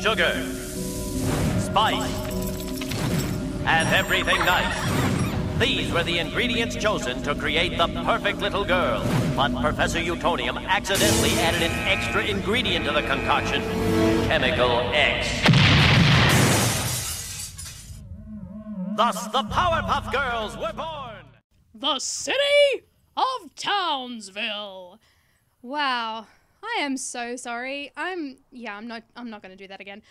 sugar, spice, and everything nice. These were the ingredients chosen to create the perfect little girl. But Professor Utonium accidentally added an extra ingredient to the concoction, Chemical X. Thus, the Powerpuff Girls were born! The city of Townsville. Wow. I am so sorry. I'm not going to do that again.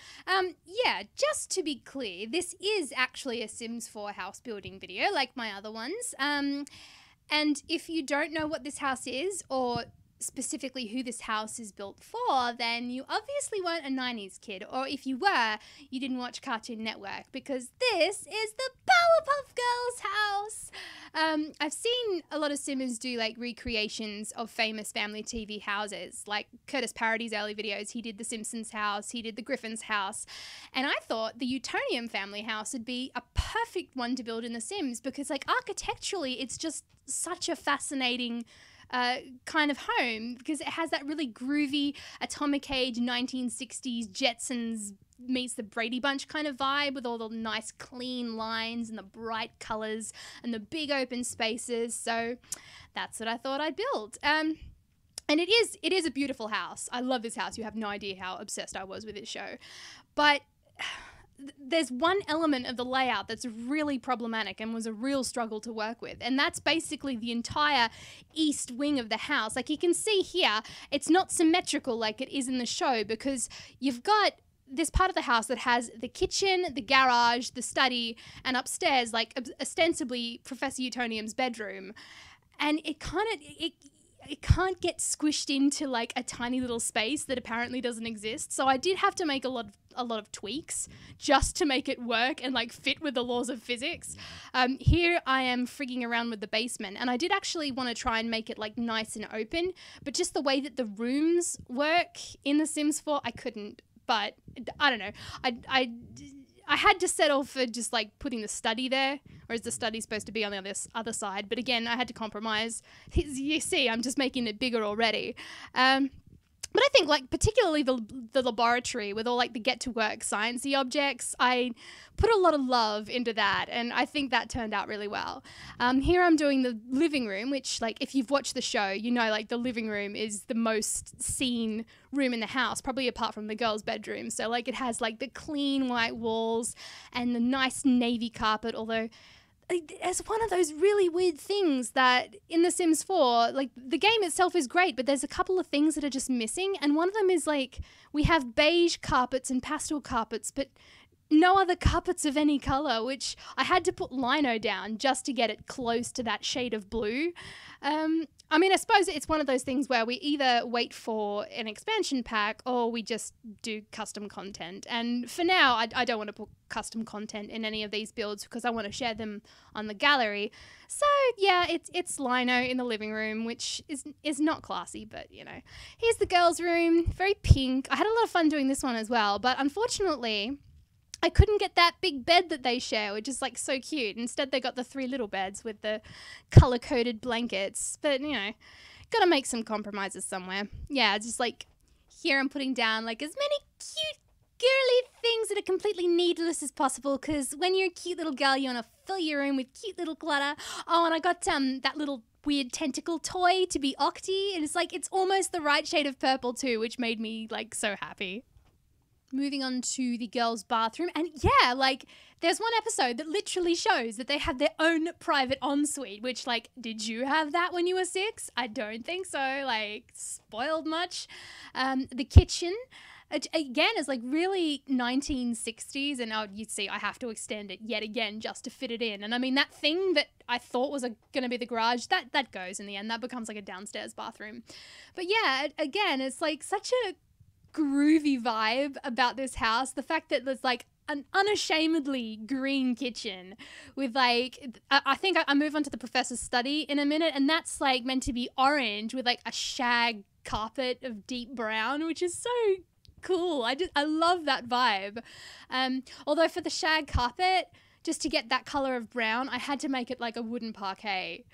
Just to be clear, this is actually a Sims 4 house building video like my other ones. And if you don't know what this house is, or specifically who this house is built for, then you obviously weren't a 90s kid, or if you were, you didn't watch Cartoon Network, because this is the Powerpuff Girls house. I've seen a lot of Simmers do like recreations of famous family TV houses, like Curtis Parody's early videos. He did the Simpsons house, he did the Griffins house, and I thought the Utonium family house would be a perfect one to build in The Sims, because like architecturally it's just such a fascinating kind of home, because it has that really groovy Atomic Age 1960s Jetsons meets the Brady Bunch kind of vibe, with all the nice clean lines and the bright colours and the big open spaces. So that's what I thought I'd build. And it is a beautiful house. I love this house. You have no idea how obsessed I was with this show. But there's one element of the layout that's really problematic and was a real struggle to work with, and that's basically the entire east wing of the house. Like you can see here, it's not symmetrical like it is in the show, because you've got this part of the house that has the kitchen, the garage, the study, and upstairs, like ostensibly Professor Utonium's bedroom, and it can't get squished into like a tiny little space that apparently doesn't exist. So I did have to make a lot of tweaks just to make it work and like fit with the laws of physics. Here I am frigging around with the basement, and I did actually want to try and make it like nice and open, but just the way that the rooms work in The Sims 4, I couldn't. But I don't know. I had to settle for just like putting the study there, whereas the study's supposed to be on the other side. But again, I had to compromise. You see, I'm just making it bigger already. But I think like particularly the laboratory with all like the get to work sciencey objects, I put a lot of love into that, and I think that turned out really well. Here I'm doing the living room, which like if you've watched the show, you know like the living room is the most seen room in the house, probably apart from the girls' bedroom. So like it has like the clean white walls and the nice navy carpet, although it's one of those really weird things that in The Sims 4, like the game itself is great, but there's a couple of things that are just missing. And one of them is like we have beige carpets and pastel carpets, but no other carpets of any color, which I had to put lino down just to get it close to that shade of blue. I mean, I suppose it's one of those things where we either wait for an expansion pack or we just do custom content. And for now, I don't want to put custom content in any of these builds because I want to share them on the gallery. So yeah, it's lino in the living room, which is not classy, but you know. Here's the girls' room, very pink. I had a lot of fun doing this one as well, but unfortunately, I couldn't get that big bed that they share, which is like so cute. Instead, they got the 3 little beds with the color-coded blankets. But, you know, gotta make some compromises somewhere. Yeah, just like here I'm putting down like as many cute, girly things that are completely needless as possible, because when you're a cute little girl, you want to fill your room with cute little clutter. Oh, and I got that little weird tentacle toy to be Octi, and it's like it's almost the right shade of purple too, which made me like so happy. Moving on to the girls' bathroom, and yeah, like there's one episode that literally shows that they have their own private ensuite, which like, did you have that when you were 6? I don't think so, like spoiled much. The kitchen, again, is like really 1960s, and you'd see I have to extend it yet again just to fit it in. And I mean, that thing that I thought was going to be the garage, that goes in the end. That becomes like a downstairs bathroom. But yeah, again, it's like such a groovy vibe about this house. The fact that there's like an unashamedly green kitchen with like, I think I move on to the professor's study in a minute, and that's like meant to be orange with like a shag carpet of deep brown, which is so cool. I love that vibe. Although for the shag carpet, just to get that color of brown, I had to make it like a wooden parquet,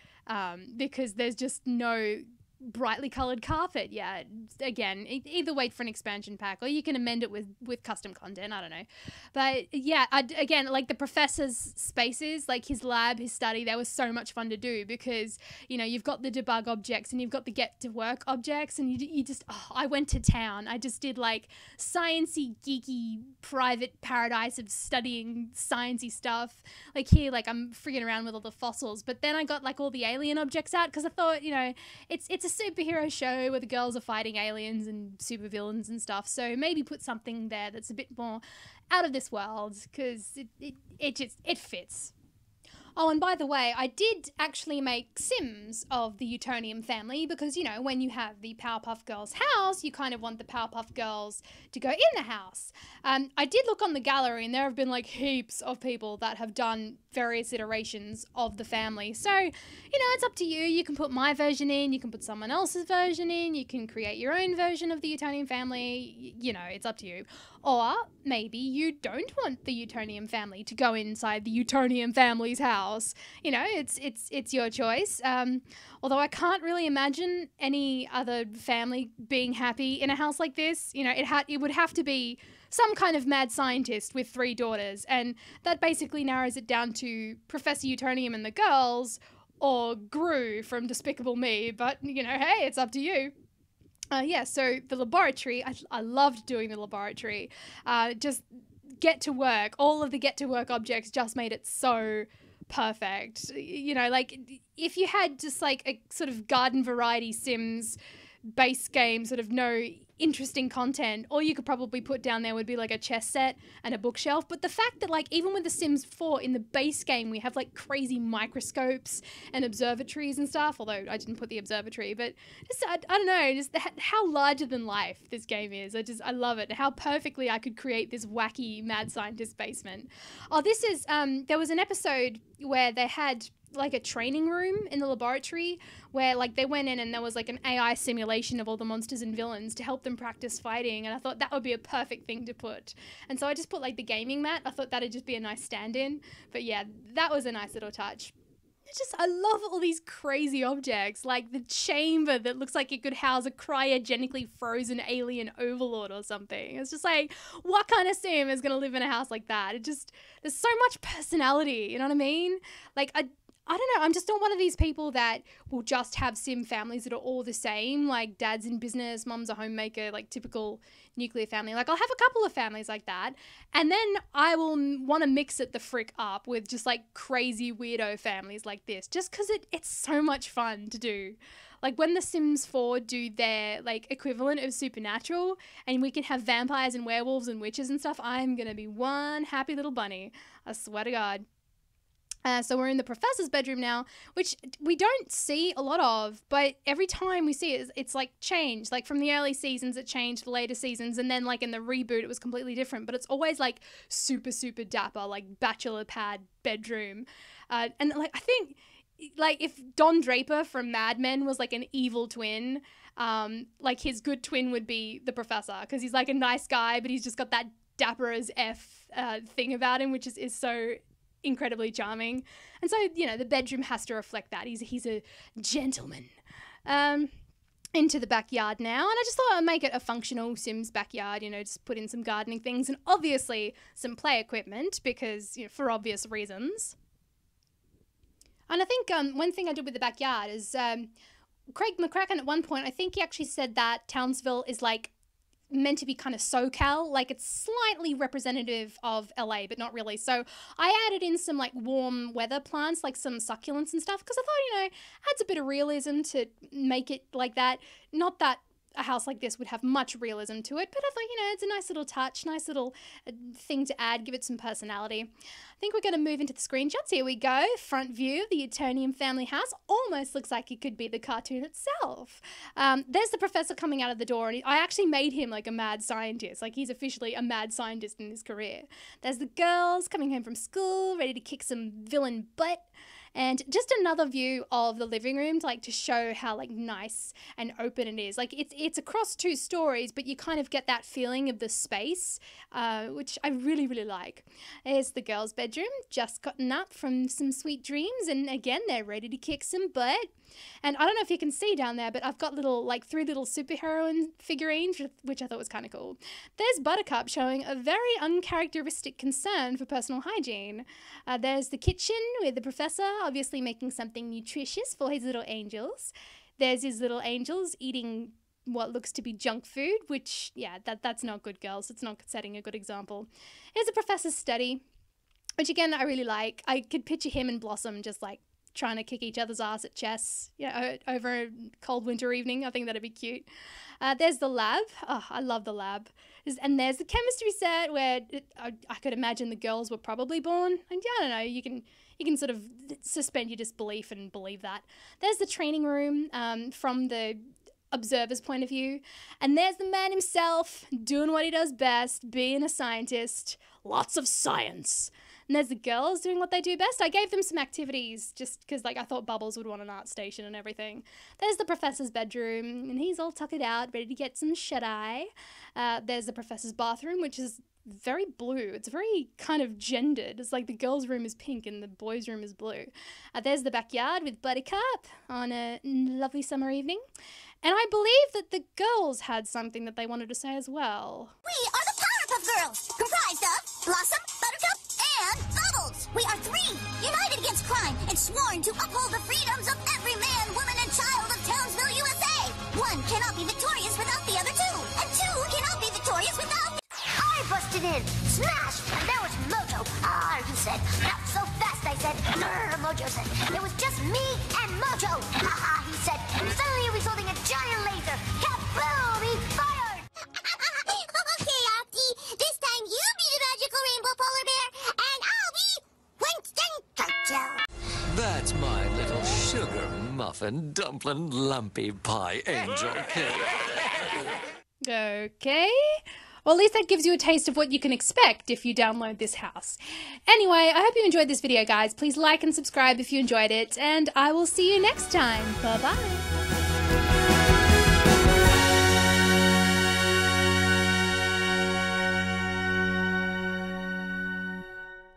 because there's just no brightly colored carpet. Yeah, again, either wait for an expansion pack or you can amend it with custom content. I don't know. But yeah, again, like the professor's spaces, like his lab, his study, they were so much fun to do because, you know, you've got the debug objects and you've got the get to work objects and you just, I went to town. I just did like sciencey, geeky, private paradise of studying sciencey stuff. Like here, like I'm frigging around with all the fossils, but then I got like all the alien objects out because I thought, you know, it's a superhero show where the girls are fighting aliens and supervillains and stuff. So maybe put something there that's a bit more out of this world because it fits. Oh, and by the way, I did actually make Sims of the Utonium family because, you know, when you have the Powerpuff Girls house, you kind of want the Powerpuff Girls to go in the house. I did look on the gallery and there have been like heaps of people that have done various iterations of the family. So, you know, it's up to you. You can put my version in, you can put someone else's version in, you can create your own version of the Utonium family. You know, it's up to you. Or maybe you don't want the Utonium family to go inside the Utonium family's house. You know, it's your choice. Although I can't really imagine any other family being happy in a house like this. You know, it would have to be some kind of mad scientist with 3 daughters, and that basically narrows it down to Professor Utonium and the girls, or Gru from Despicable Me. But you know, hey, it's up to you. Yeah, so the laboratory, I loved doing the laboratory. Just get to work. All of the get to work objects just made it so perfect. You know, like if you had just like a sort of garden variety Sims base game, sort of no interesting content, all you could probably put down there would be like a chess set and a bookshelf. But the fact that like even with the Sims 4 in the base game we have like crazy microscopes and observatories and stuff, although I didn't put the observatory, but just I don't know, just how larger than life this game is. I love it, how perfectly I could create this wacky mad scientist basement. Oh, this is there was an episode where they had like a training room in the laboratory where like they went in and there was like an AI simulation of all the monsters and villains to help them practice fighting, and I thought that would be a perfect thing to put. And so I just put like the gaming mat. I thought that'd just be a nice stand-in. But yeah, that was a nice little touch. I love all these crazy objects, like the chamber that looks like it could house a cryogenically frozen alien overlord or something. It's just like, what kind of Sim is going to live in a house like that? There's so much personality, you know what I mean? Like, I don't know, I'm just not one of these people that will just have Sim families that are all the same, like dad's in business, mum's a homemaker, like typical nuclear family. Like I'll have a couple of families like that, and then I will want to mix it the frick up with just like crazy weirdo families like this, just because it's so much fun to do. Like when the Sims 4 do their like equivalent of Supernatural and we can have vampires and werewolves and witches and stuff, I'm going to be one happy little bunny. I swear to God. So we're in the professor's bedroom now, which we don't see a lot of, but every time we see it, it's like changed. Like from the early seasons, it changed, the later seasons, and then like in the reboot, it was completely different. But it's always like super, super dapper, like bachelor pad bedroom. And like I think like if Don Draper from Mad Men was like an evil twin, like his good twin would be the professor, because he's like a nice guy, but he's just got that dapper as F thing about him, which is so incredibly charming. And so, you know, the bedroom has to reflect that. He's a gentleman. Into the backyard now, and I just thought I'd make it a functional Sims backyard, you know, just put in some gardening things and obviously some play equipment because, you know, for obvious reasons. And I think one thing I did with the backyard is Craig McCracken at one point, I think he actually said that Townsville is like meant to be kind of SoCal, like it's slightly representative of LA, but not really. So I added in some like warm weather plants, like some succulents and stuff, because I thought, you know, adds a bit of realism to make it like that. Not that a house like this would have much realism to it, but I thought, you know, it's a nice little touch, nice little thing to add, give it some personality. I think we're going to move into the screenshots. Here we go. Front view of the Utonium family house. Almost looks like it could be the cartoon itself. There's the professor coming out of the door, and I actually made him like a mad scientist. Like he's officially a mad scientist in his career. There's the girls coming home from school, ready to kick some villain butt. And just another view of the living room, like to show how like nice and open it is. Like it's across 2 stories, but you kind of get that feeling of the space, which I really, really like. There's the girls' bedroom, just gotten up from some sweet dreams, and again, they're ready to kick some butt. And I don't know if you can see down there, but I've got like 3 little superheroine figurines, which I thought was kind of cool. There's Buttercup showing a very uncharacteristic concern for personal hygiene. There's the kitchen with the professor obviously making something nutritious for his little angels. There's his little angels eating what looks to be junk food, which, yeah, that's not good, girls. It's not setting a good example. Here's the professor's study, which again, I really like. I could picture him and Blossom just like trying to kick each other's ass at chess, over a cold winter evening. I think that'd be cute. There's the lab. Oh, I love the lab. And there's the chemistry set where I could imagine the girls were probably born. And yeah, I don't know, you can sort of suspend your disbelief and believe that. There's the training room from the observer's point of view. And there's the man himself doing what he does best, being a scientist. Lots of science. And there's the girls doing what they do best. I gave them some activities just because, like, I thought Bubbles would want an art station and everything. There's the professor's bedroom, and he's all tucked out, ready to get some shut-eye. There's the professor's bathroom, which is very blue. It's very kind of gendered. It's like the girls' room is pink and the boys' room is blue. There's the backyard with Buttercup on a lovely summer evening. And I believe that the girls had something that they wanted to say as well. We are the Powerpuff Girls, comprised of Blossom, Buttercup, and Bubbles. We are 3, united against crime and sworn to uphold the freedoms of every man, woman, and child of Townsville, USA. 1 cannot be victorious without the other 2, and 2 cannot be victorious without... I busted in, smashed, and there was Mojo. He said, not so fast, I said. Mojo said, it was just me and Mojo. He said, suddenly he was holding a giant laser. Kaboom, he fired. Okay, Octi, this time you be the magical rainbow polar bear, and I'll be Winston Churchill. That's my little sugar muffin dumpling lumpy pie angel cake. Okay. Well, at least that gives you a taste of what you can expect if you download this house. Anyway, I hope you enjoyed this video, guys. Please like and subscribe if you enjoyed it, and I will see you next time. Bye-bye.